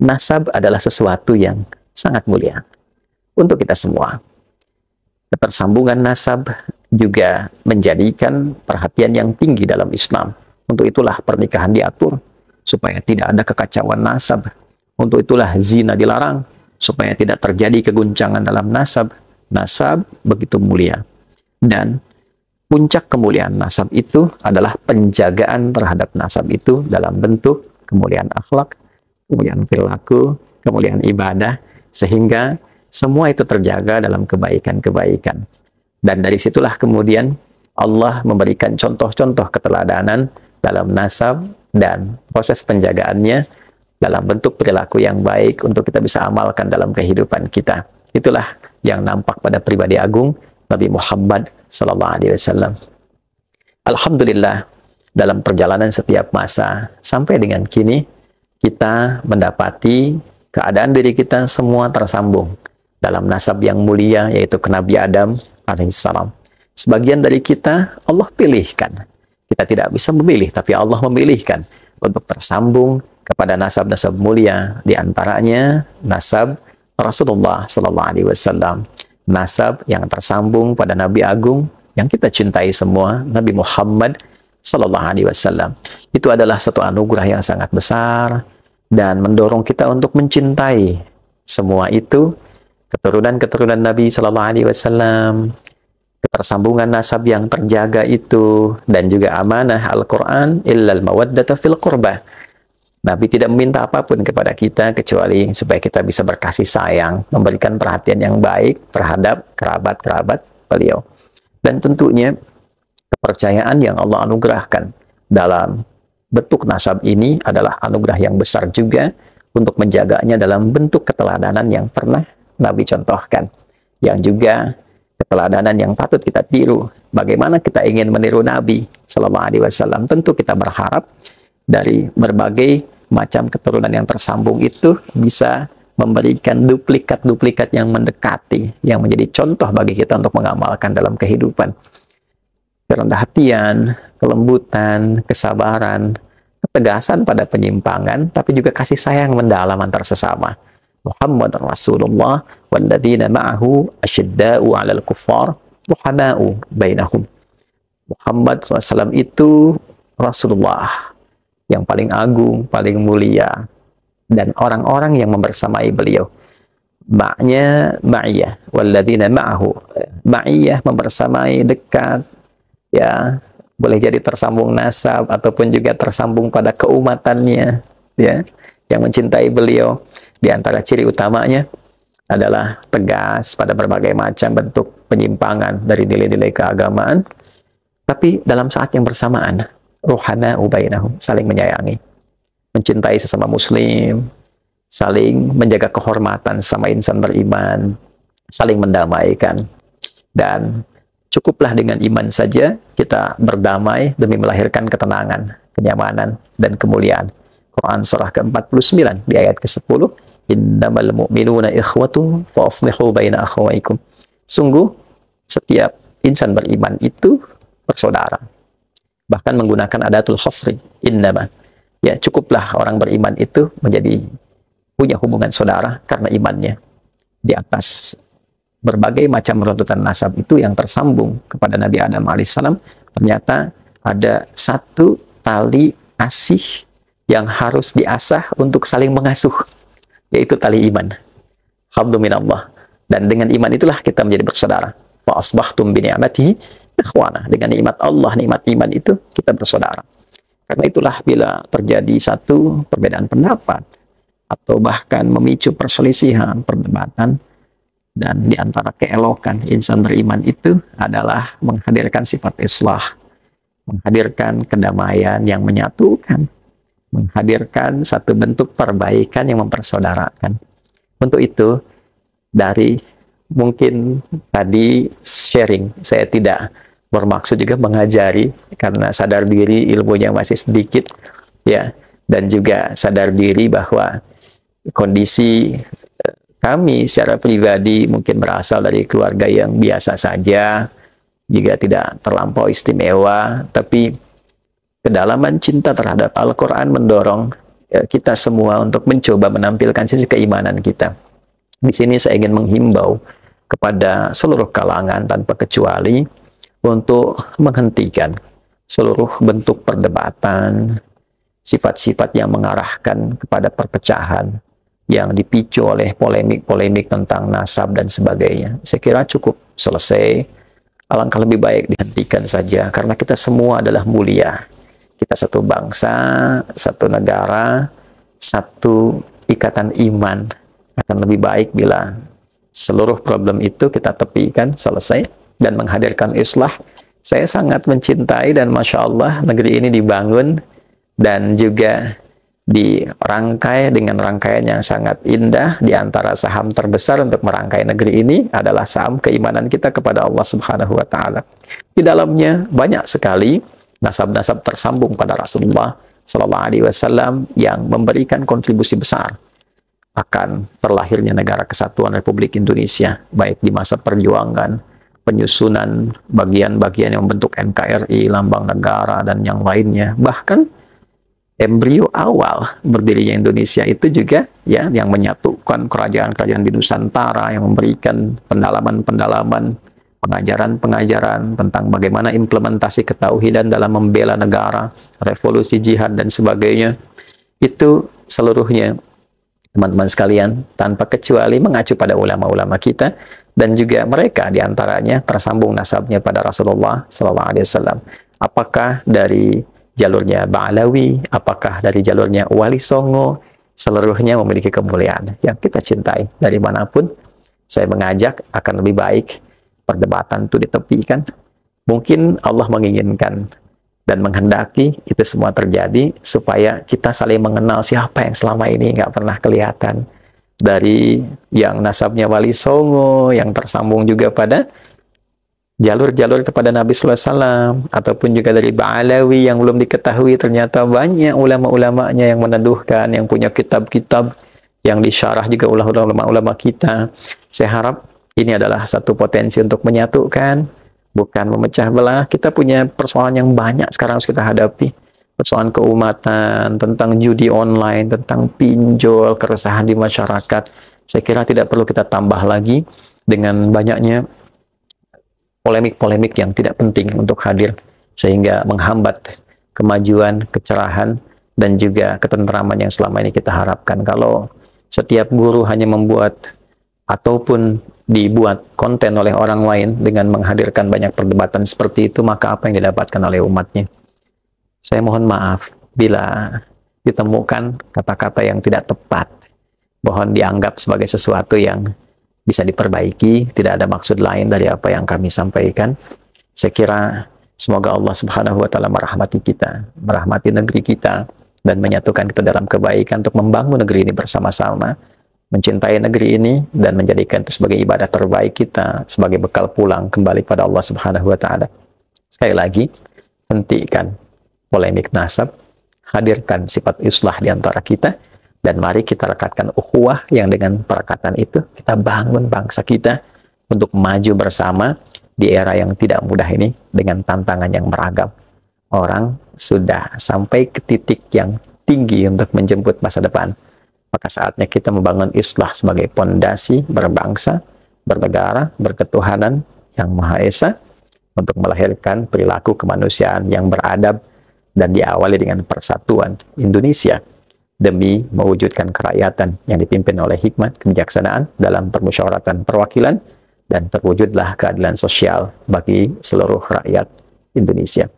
nasab adalah sesuatu yang sangat mulia untuk kita semua. Ketersambungan nasab juga menjadikan perhatian yang tinggi dalam Islam. Untuk itulah pernikahan diatur, supaya tidak ada kekacauan nasab. Untuk itulah zina dilarang, supaya tidak terjadi keguncangan dalam nasab. Nasab begitu mulia. Dan puncak kemuliaan nasab itu adalah penjagaan terhadap nasab itu dalam bentuk kemuliaan akhlak, kemuliaan perilaku, kemuliaan ibadah, sehingga semua itu terjaga dalam kebaikan-kebaikan. Dan dari situlah kemudian Allah memberikan contoh-contoh keteladanan dalam nasab dan proses penjagaannya dalam bentuk perilaku yang baik untuk kita bisa amalkan dalam kehidupan kita. Itulah yang nampak pada pribadi agung Nabi Muhammad SAW. Alhamdulillah, dalam perjalanan setiap masa sampai dengan kini, kita mendapati keadaan diri kita semua tersambung dalam nasab yang mulia, yaitu ke Nabi Adam alaihissalam. Sebagian dari kita Allah pilihkan. Kita tidak bisa memilih, tapi Allah memilihkan untuk tersambung kepada nasab-nasab mulia, di antaranya nasab Rasulullah SAW, nasab yang tersambung pada Nabi Agung yang kita cintai semua, Nabi Muhammad SAW. Itu adalah satu anugerah yang sangat besar dan mendorong kita untuk mencintai semua itu, keturunan-keturunan Nabi SAW, ketersambungan nasab yang terjaga itu, dan juga amanah Al-Quran, illal mawaddata fil qurbah. Nabi tidak meminta apapun kepada kita kecuali supaya kita bisa berkasih sayang, memberikan perhatian yang baik terhadap kerabat-kerabat beliau. Dan tentunya kepercayaan yang Allah anugerahkan dalam bentuk nasab ini adalah anugerah yang besar juga untuk menjaganya dalam bentuk keteladanan yang pernah Nabi contohkan, yang juga keteladanan yang patut kita tiru. Bagaimana kita ingin meniru Nabi SAW? Tentu kita berharap dari berbagai macam keturunan yang tersambung itu bisa memberikan duplikat-duplikat yang mendekati, yang menjadi contoh bagi kita untuk mengamalkan dalam kehidupan. Kerendah hatian, kelembutan, kesabaran, ketegasan pada penyimpangan, tapi juga kasih sayang mendalam antar sesama. Muhammad Rasulullah walladzina ma'ahu asyidda'u 'alal kuffar ruhama'u bainahum. Muhammad SAW itu Rasulullah yang paling agung, paling mulia, dan orang-orang yang membersamai beliau. Ma'nya ma'iyah, walladzina ma'ahu, ma'iyah membersamai, dekat, ya, boleh jadi tersambung nasab ataupun juga tersambung pada keumatannya, ya, yang mencintai beliau. Di antara ciri utamanya adalah tegas pada berbagai macam bentuk penyimpangan dari nilai-nilai keagamaan, tapi dalam saat yang bersamaan ruhana ubainahum, saling menyayangi, mencintai sesama muslim, saling menjaga kehormatan sama insan beriman, saling mendamaikan. Dan cukuplah dengan iman saja kita berdamai demi melahirkan ketenangan, kenyamanan, dan kemuliaan. Quran surah ke-49 di ayat ke-10, innamal mu'minuna ikhwatun fa aslihu baina akhawaykum. Sungguh setiap insan beriman itu bersaudara. Bahkan menggunakan adatul hasri, innama. Ya, cukuplah orang beriman itu menjadi punya hubungan saudara karena imannya. Di atas berbagai macam runtutan nasab itu yang tersambung kepada Nabi Adam alaihissalam, ternyata ada satu tali asih yang harus diasah untuk saling mengasuh, yaitu tali iman. Hablu minallah. Dan dengan iman itulah kita menjadi bersaudara. Wa asbahtum bi ni'matihi ikhwana. Dengan nikmat Allah, nikmat iman itu kita bersaudara. Karena itulah bila terjadi satu perbedaan pendapat atau bahkan memicu perselisihan, perdebatan, dan di antara keelokan insan beriman itu adalah menghadirkan sifat islah, menghadirkan kedamaian yang menyatukan, menghadirkan satu bentuk perbaikan yang mempersaudarakan. Untuk itu, dari mungkin tadi sharing, saya tidak bermaksud juga mengajari, karena sadar diri ilmunya masih sedikit, ya, dan juga sadar diri bahwa kondisi kami secara pribadi mungkin berasal dari keluarga yang biasa saja, juga tidak terlampau istimewa, tapi kedalaman cinta terhadap Al-Quran mendorong kita semua untuk mencoba menampilkan sisi keimanan kita. Di sini saya ingin menghimbau kepada seluruh kalangan tanpa kecuali untuk menghentikan seluruh bentuk perdebatan, sifat-sifat yang mengarahkan kepada perpecahan, yang dipicu oleh polemik-polemik tentang nasab dan sebagainya. Saya kira cukup selesai. Alangkah lebih baik dihentikan saja, karena kita semua adalah mulia. Kita satu bangsa, satu negara, satu ikatan iman. Akan lebih baik bila seluruh problem itu kita tepikan, selesai, dan menghadirkan islah. Saya sangat mencintai dan Masya Allah negeri ini dibangun dan juga dirangkai dengan rangkaian yang sangat indah. Di antara saham terbesar untuk merangkai negeri ini adalah saham keimanan kita kepada Allah Subhanahu wa Ta'ala. Di dalamnya banyak sekali nasab-nasab tersambung pada Rasulullah Sallallahu Alaihi Wasallam yang memberikan kontribusi besar akan terlahirnya negara kesatuan Republik Indonesia, baik di masa perjuangan, penyusunan bagian-bagian yang membentuk NKRI, lambang negara, dan yang lainnya. Bahkan embrio awal berdirinya Indonesia itu juga ya yang menyatukan kerajaan-kerajaan di Nusantara, yang memberikan pendalaman-pendalaman, pengajaran-pengajaran tentang bagaimana implementasi ketauhidan dalam membela negara, revolusi jihad dan sebagainya. Itu seluruhnya teman-teman sekalian tanpa kecuali mengacu pada ulama-ulama kita, dan juga mereka diantaranya tersambung nasabnya pada Rasulullah Sallallahu Alaihi Wasallam. Apakah dari jalurnya Ba'alawi, apakah dari jalurnya Wali Songo, seluruhnya memiliki kemuliaan yang kita cintai. Dari manapun, saya mengajak akan lebih baik perdebatan itu ditepikan. Mungkin Allah menginginkan dan menghendaki itu semua terjadi supaya kita saling mengenal siapa yang selama ini nggak pernah kelihatan. Dari yang nasabnya Wali Songo, yang tersambung juga pada jalur-jalur kepada Nabi Sallallahu Alaihi Wasallam, ataupun juga dari Ba'alawi yang belum diketahui, ternyata banyak ulama-ulamanya yang meneduhkan, yang punya kitab-kitab yang disyarah juga oleh ulama-ulama kita. Saya harap ini adalah satu potensi untuk menyatukan, bukan memecah belah. Kita punya persoalan yang banyak sekarang harus kita hadapi. Persoalan keumatan, tentang judi online, tentang pinjol, keresahan di masyarakat. Saya kira tidak perlu kita tambah lagi dengan banyaknya polemik-polemik yang tidak penting untuk hadir, sehingga menghambat kemajuan, kecerahan, dan juga ketentraman yang selama ini kita harapkan. Kalau setiap guru hanya membuat ataupun dibuat konten oleh orang lain dengan menghadirkan banyak perdebatan seperti itu, maka apa yang didapatkan oleh umatnya? Saya mohon maaf bila ditemukan kata-kata yang tidak tepat. Mohon dianggap sebagai sesuatu yang bisa diperbaiki, tidak ada maksud lain dari apa yang kami sampaikan. Saya kira semoga Allah Subhanahu wa Ta'ala merahmati kita, merahmati negeri kita, dan menyatukan kita dalam kebaikan untuk membangun negeri ini bersama-sama, mencintai negeri ini, dan menjadikan itu sebagai ibadah terbaik kita, sebagai bekal pulang kembali pada Allah Subhanahu wa Ta'ala. Sekali lagi, hentikan polemik nasab, hadirkan sifat islah di antara kita, dan mari kita rekatkan ukhuwah yang dengan perekatan itu kita bangun bangsa kita untuk maju bersama di era yang tidak mudah ini dengan tantangan yang beragam. Orang sudah sampai ke titik yang tinggi untuk menjemput masa depan. Maka saatnya kita membangun islah sebagai pondasi berbangsa, bernegara, berketuhanan yang Maha Esa, untuk melahirkan perilaku kemanusiaan yang beradab dan diawali dengan persatuan Indonesia demi mewujudkan kerakyatan yang dipimpin oleh hikmat kebijaksanaan dalam permusyawaratan perwakilan, dan terwujudlah keadilan sosial bagi seluruh rakyat Indonesia.